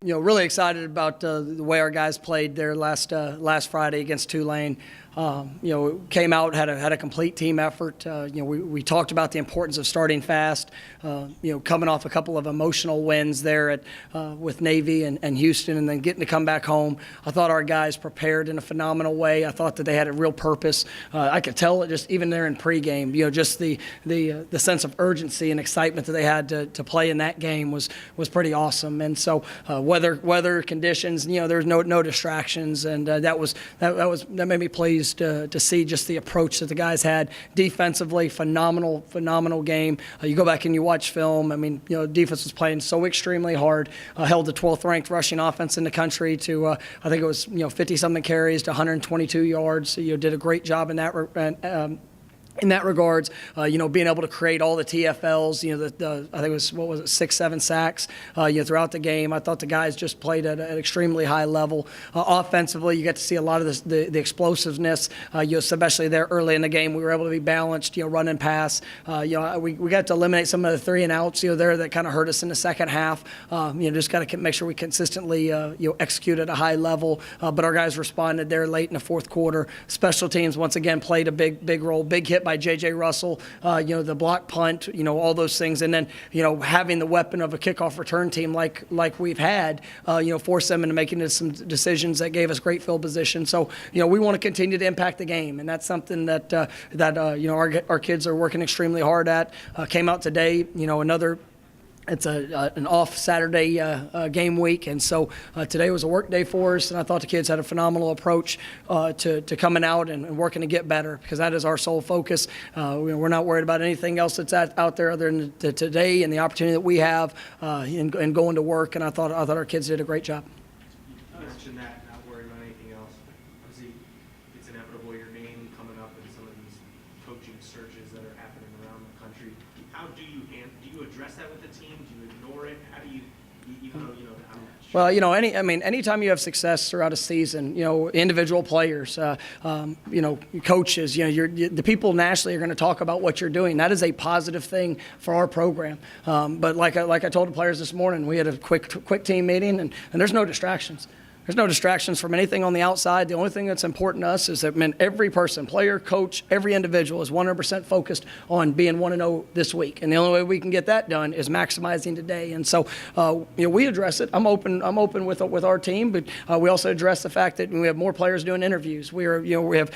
Really excited about the way our guys played there last Friday against Tulane. Came out, had a complete team effort. We talked about the importance of starting fast. Coming off a couple of emotional wins there with Navy and Houston, and then getting to come back home. I thought our guys prepared in a phenomenal way. I thought that they had a real purpose. I could tell it just even there in pregame. Just the sense of urgency and excitement that they had to play in that game was pretty awesome. And so weather conditions, there's no distractions, and that made me pleased to see just the approach that the guys had defensively. Phenomenal game. You go back and you watch film. Defense was playing so extremely hard. Held the 12th ranked rushing offense in the country to I think it was 50 something carries to 122 yards. So, did a great job in that regards, being able to create all the TFLs, I think it was 6-7 sacks, throughout the game. I thought the guys just played at an extremely high level. Offensively, you get to see a lot of the explosiveness, especially there early in the game. We were able to be balanced, run and pass. We got to eliminate some of the 3 and outs, there that kind of hurt us in the second half. Just got to make sure we consistently, execute at a high level. But our guys responded there late in the fourth quarter. Special teams once again played a big role. Big hit by J.J. Russell, the block punt, all those things. And then, having the weapon of a kickoff return team like we've had, force them into making some decisions that gave us great field position. So, we want to continue to impact the game. And that's something that our kids are working extremely hard at. Came out today, it's an off Saturday game week, and so today was a work day for us, and I thought the kids had a phenomenal approach to coming out and working to get better, because that is our sole focus. We're not worried about anything else that's out there other than today and the opportunity that we have in going to work, and I thought our kids did a great job. You mentioned that, not worried about anything else. Obviously, it's inevitable your name coming up in some of these coaching searches that are happening around the country. How do you address that with the team? Do you ignore it? How do you, even though, I'm not sure. Well, anytime you have success throughout a season, individual players, coaches, the people nationally are going to talk about what you're doing. That is a positive thing for our program. But like I told the players this morning, we had a quick team meeting, and there's no distractions. There's no distractions from anything on the outside. The only thing that's important to us is that every person, player, coach, every individual is 100% focused on being 1-0 this week. And the only way we can get that done is maximizing today. And so, we address it. I'm open with our team, but we also address the fact that we have more players doing interviews. We have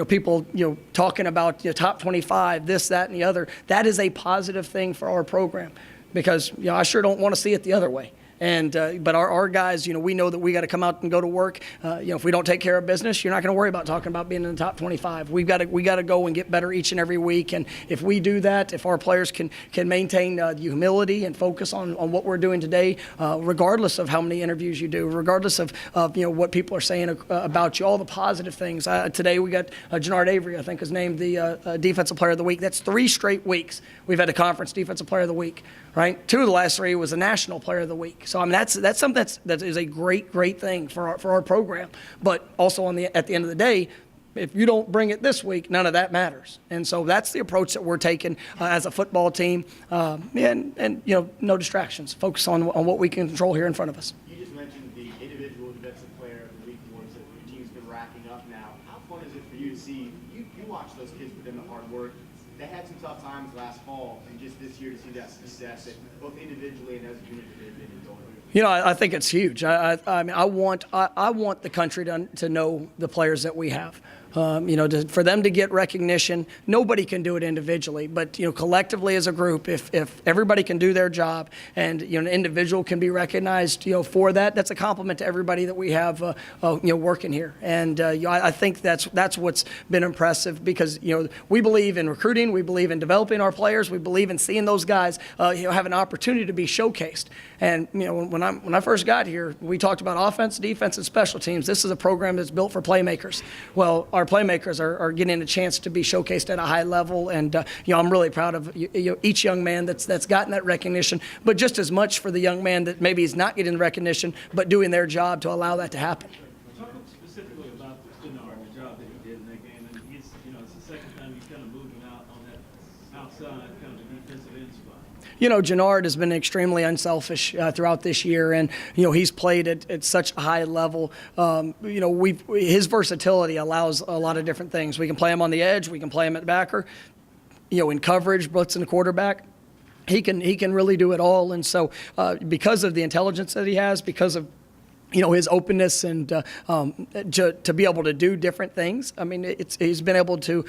people talking about top 25, this, that, and the other. That is a positive thing for our program, because I sure don't want to see it the other way. And but our guys, we know that we got to come out and go to work. If we don't take care of business, you're not going to worry about talking about being in the top 25. We got to go and get better each and every week. And if we do that, if our players can maintain humility and focus on what we're doing today, regardless of how many interviews you do, regardless of what people are saying about you, all the positive things. Today we got Jannard Avery, I think, is named the Defensive Player of the Week. That's 3 straight weeks we've had a conference Defensive Player of the Week. Right, 2 of the last 3 was a National Player of the Week. So that's something that is a great thing for our program. But also at the end of the day, if you don't bring it this week, none of that matters. And so that's the approach that we're taking as a football team. And no distractions. Focus on what we can control here in front of us. You just mentioned the individual defensive player of the week awards that your team's been racking up now. How fun is it for you to see you watch those kids put in the hard work? They had some tough times last fall, and just this year to see that success, both individually and as a unit, they've been enjoying. I think it's huge. I want the country to know the players that we have. For them to get recognition. Nobody can do it individually, but collectively as a group, if everybody can do their job and an individual can be recognized for that, that's a compliment to everybody that we have working here. And I think that's what's been impressive, because we believe in recruiting, we believe in developing our players, we believe in seeing those guys have an opportunity to be showcased. And when I first got here, we talked about offense, defense, and special teams. This is a program that's built for playmakers. Well, our playmakers are getting a chance to be showcased at a high level, and I'm really proud of each young man that's gotten that recognition, but just as much for the young man that maybe is not getting the recognition, but doing their job to allow that to happen. Talk specifically about Jannard, the job that he did in that game, and it's the second time you kind of moved him out on that outside kind of defensive end spot. Jannard has been extremely unselfish throughout this year, and he's played at such a high level. His versatility allows a lot of different things. We can play him on the edge, we can play him at backer, in coverage, blitzing the quarterback. He can really do it all, and so because of the intelligence that he has, because of his openness and to be able to do different things. I mean, he's been able to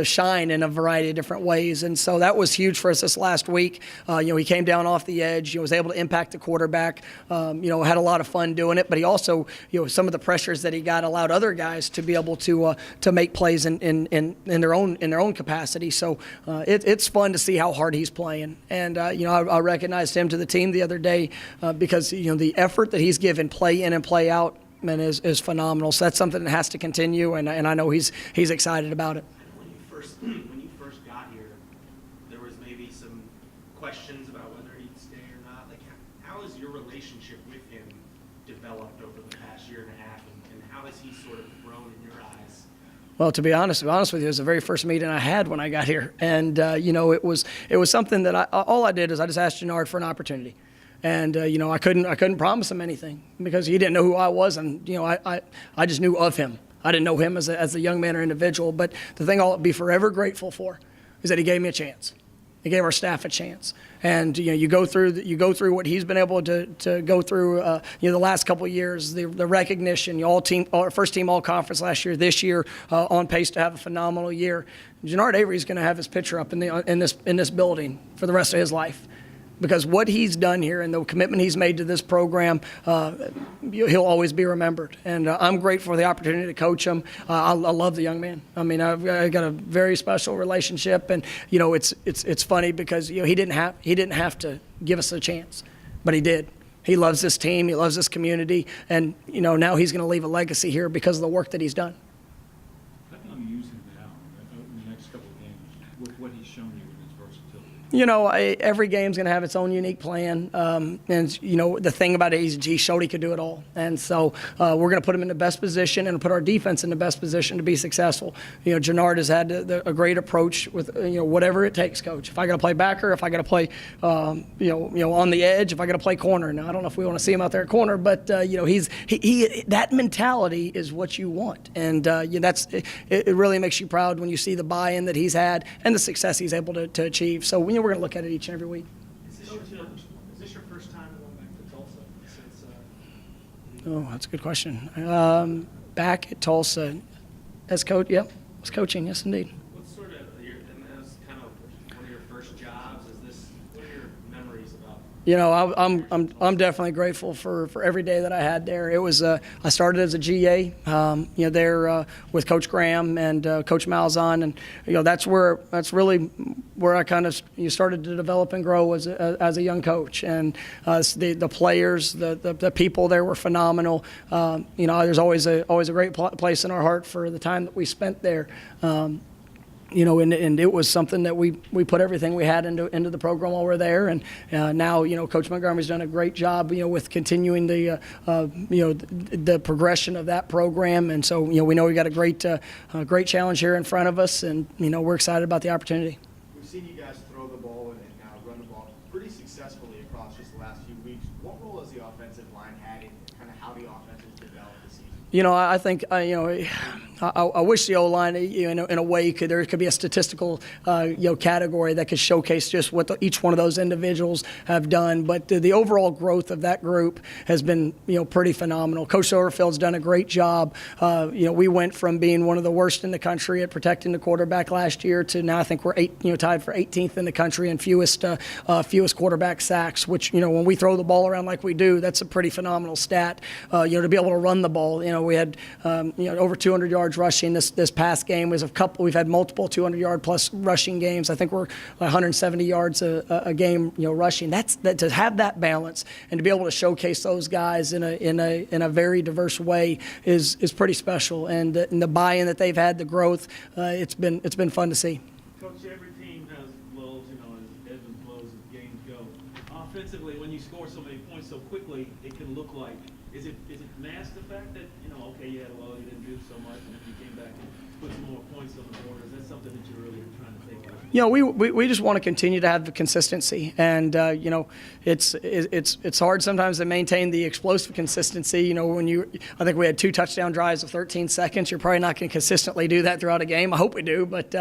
shine in a variety of different ways, and so that was huge for us this last week. He came down off the edge, was able to impact the quarterback. Had a lot of fun doing it, but he also, some of the pressures that he got allowed other guys to be able to make plays in their own capacity. So it's fun to see how hard he's playing, and I recognized him to the team the other day because the effort that he's given play in and play out, man, is phenomenal. So that's something that has to continue, and I know he's excited about it. When you first got here, there was maybe some questions about whether he'd stay or not. Like, how has your relationship with him developed over the past year and a half, and how has he sort of grown in your eyes? Well, to be honest with you, it was the very first meeting I had when I got here, and it was something that all I did is I just asked Jannard for an opportunity. And I couldn't promise him anything because he didn't know who I was, and I just knew of him. I didn't know him as a young man or individual. But the thing I'll be forever grateful for is that he gave me a chance. He gave our staff a chance. And you go through what he's been able to go through. The last couple of years, the recognition. First team all conference last year. This year, on pace to have a phenomenal year. Jannard Avery is going to have his picture up in this building for the rest of his life. Because what he's done here and the commitment he's made to this program, he'll always be remembered. And I'm grateful for the opportunity to coach him. I love the young man. I mean, I've got a very special relationship, and it's funny because he didn't have to give us a chance, but he did. He loves this team. He loves this community, and now he's going to leave a legacy here because of the work that he's done. How can you use him now in the next couple of games with what he's shown you in his versatility? Every game's going to have its own unique plan. And, the thing about it is he showed he could do it all. And so we're going to put him in the best position and put our defense in the best position to be successful. Jannard has had a great approach with, whatever it takes, Coach. If I got to play backer, if I got to play, on the edge, if I got to play corner. Now, I don't know if we want to see him out there at corner, but, that mentality is what you want. And it really makes you proud when you see the buy-in that he's had and the success he's able to achieve. So we're going to look at it each and every week. Is this your first time going back to Tulsa since? Oh, that's a good question. Back at Tulsa as coach, yep, was coaching, yes, indeed. What's sort of and that was kind of one of your first jobs? What are your memories about? I'm definitely grateful for every day that I had there. It was I started as a GA, there with Coach Graham and Coach Malzahn, and that's really where I kind of started to develop and grow as a young coach. And the players, the people there were phenomenal. There's always a great place in our heart for the time that we spent there. And it was something that we put everything we had into the program while we're there. And now, Coach Montgomery's done a great job, with continuing the progression of that program. And so, we know we got a great challenge here in front of us, and we're excited about the opportunity. We've seen you guys throw the ball and now run the ball pretty successfully across just the last few weeks. What role has the offensive line had in kind of how the offense has developed this season? I think, I wish the O-line, in a way, there could be a statistical, category that could showcase just what each one of those individuals have done. But the overall growth of that group has been, pretty phenomenal. Coach Soderfeld's done a great job. We went from being one of the worst in the country at protecting the quarterback last year to now I think we're tied for 18th in the country and fewest quarterback sacks. Which when we throw the ball around like we do, that's a pretty phenomenal stat. To be able to run the ball, we had over 200 yards rushing this past game. We've had multiple 200-yard plus rushing games. I think we're 170 yards a game, rushing. That to have that balance and to be able to showcase those guys in a very diverse way is pretty special. And the buy-in that they've had, the growth, it's been fun to see. Coach, every team has lulls, as ebbs and flows as games go. Offensively, when you score so many points so quickly, it can look like Is it mask the fact that, okay, you had a lull, you didn't do so much, and then you came back and put some more points on the board? Is that something that you're really trying to take out? We just want to continue to have the consistency, and it's hard sometimes to maintain the explosive consistency. I think we had 2 touchdown drives of 13 seconds. You're probably not going to consistently do that throughout a game. I hope we do, but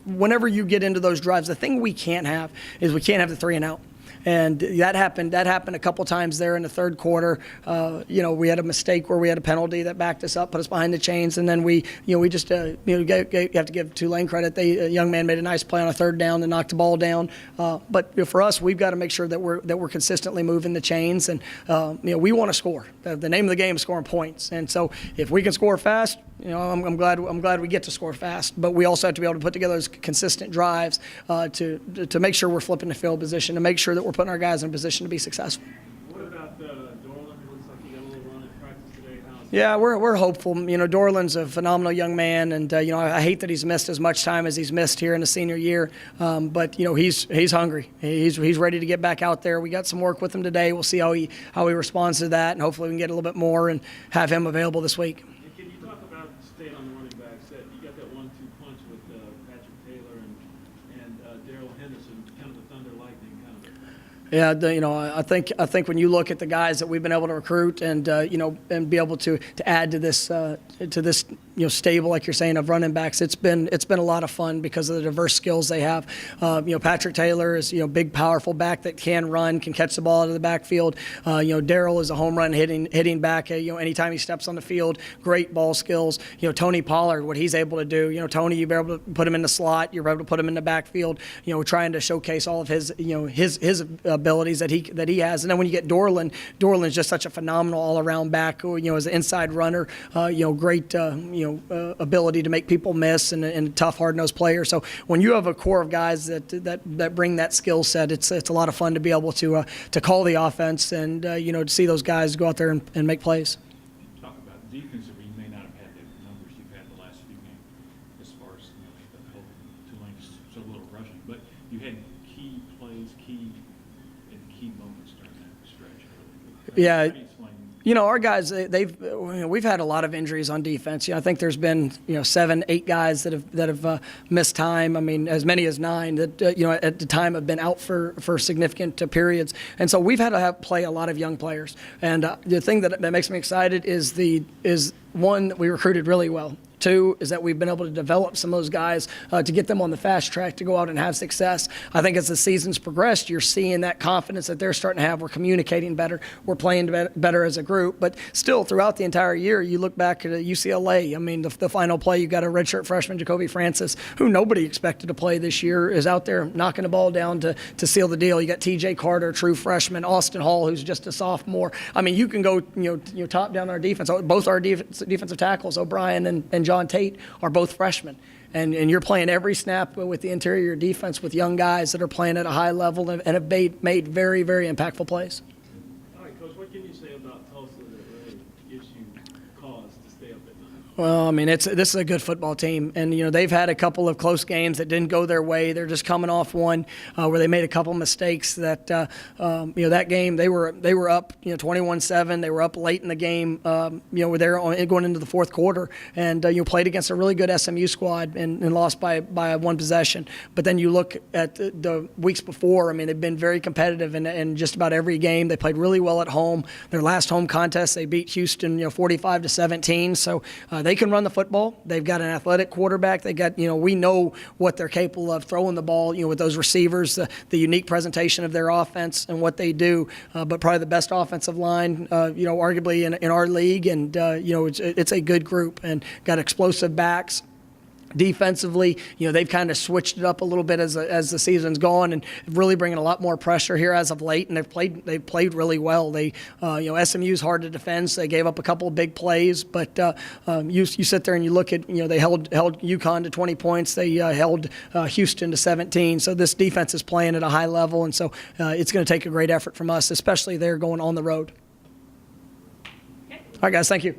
whenever you get into those drives, the thing we can't have is we can't have the 3 and out. And that happened a couple times there in the third quarter. We had a mistake where we had a penalty that backed us up, put us behind the chains, and then we just you have to give Tulane credit. A young man made a nice play on a third down and knocked the ball down. But for us, we've got to make sure that we're consistently moving the chains, and we want to score. The name of the game is scoring points, and so if we can score fast, I'm glad we get to score fast. But we also have to be able to put together those consistent drives to make sure we're flipping the field position, to make sure that we're putting our guys in a position to be successful. What about Dorland? Looks like he got a little run in practice today. Yeah, we're hopeful. Dorland's a phenomenal young man, and I hate that he's missed as much time as he's missed here in the senior year. But he's hungry. He's ready to get back out there. We got some work with him today. We'll see how he responds to that, and hopefully we can get a little bit more and have him available this week. Can you talk about, staying on the running back set, you got that 1-2 punch with Patrick Taylor and Darrell Henderson, kind of the thunder lightning kind of. Yeah, I think when you look at the guys that we've been able to recruit and be able to add to this stable, like you're saying, of running backs, it's been a lot of fun because of the diverse skills they have. Patrick Taylor is big, powerful back that can run, can catch the ball out of the backfield. Darrell is a home run hitting back. Anytime he steps on the field, great ball skills. Tony Pollard, what he's able to do. Tony, you're able to put him in the slot, you're able to put him in the backfield. Trying to showcase all of his his abilities that he has. And then when you get Dorland's just such a phenomenal all-around back. As an inside runner, great ability to make people miss and a tough, hard-nosed player. So when you have a core of guys that bring that skill set, it's a lot of fun to be able to call the offense and to see those guys go out there and make plays. Talk about defensively, you may not have had the numbers you've had the last few games as far as Tulane's so little rushing, but you had key plays, key moments during that stretch. Yeah. How do you explain? Our guys, we've had a lot of injuries on defense. I think there's been 7, 8 guys that have missed time. I mean, as many as 9 that at the time have been out for significant periods. And so we've had to play a lot of young players. And the thing that makes me excited is one, that we recruited really well. 2 is that we've been able to develop some of those guys to get them on the fast track to go out and have success. I think as the season's progressed, you're seeing that confidence that they're starting to have. We're communicating better. We're playing better as a group. But still, throughout the entire year, you look back at UCLA. I mean, the final play, you got a redshirt freshman, Jacoby Francis, who nobody expected to play this year, is out there knocking the ball down to seal the deal. You got T.J. Carter, true freshman, Austin Hall, who's just a sophomore. I mean, you can go top down our defense. Both our defensive tackles, O'Brien and John Tate, are both freshmen. And you're playing every snap with the interior defense with young guys that are playing at a high level and have made very, very impactful plays. All right, Coach, what can you say about Tulsa that really gives you cause to stay up at night? Well, I mean, this is a good football team, and they've had a couple of close games that didn't go their way. They're just coming off one where they made a couple mistakes. That game they were up 21-7. They were up late in the game. They're going into the fourth quarter, and played against a really good SMU squad and lost by one possession. But then you look at the weeks before. I mean, they've been very competitive in just about every game. They played really well at home. Their last home contest, they beat Houston 45-17. So they can run the football. They've got an athletic quarterback. They got, we know what they're capable of throwing the ball, with those receivers, the unique presentation of their offense and what they do. But probably the best offensive line, arguably in our league. And, it's a good group and got explosive backs. Defensively, they've kind of switched it up a little bit as the season's gone, and really bringing a lot more pressure here as of late. And they've played really well. SMU's hard to defend, so they gave up a couple of big plays. But you sit there and you look at they held UConn to 20 points. They held Houston to 17. So this defense is playing at a high level, and so it's going to take a great effort from us, especially there going on the road. All right, guys, thank you.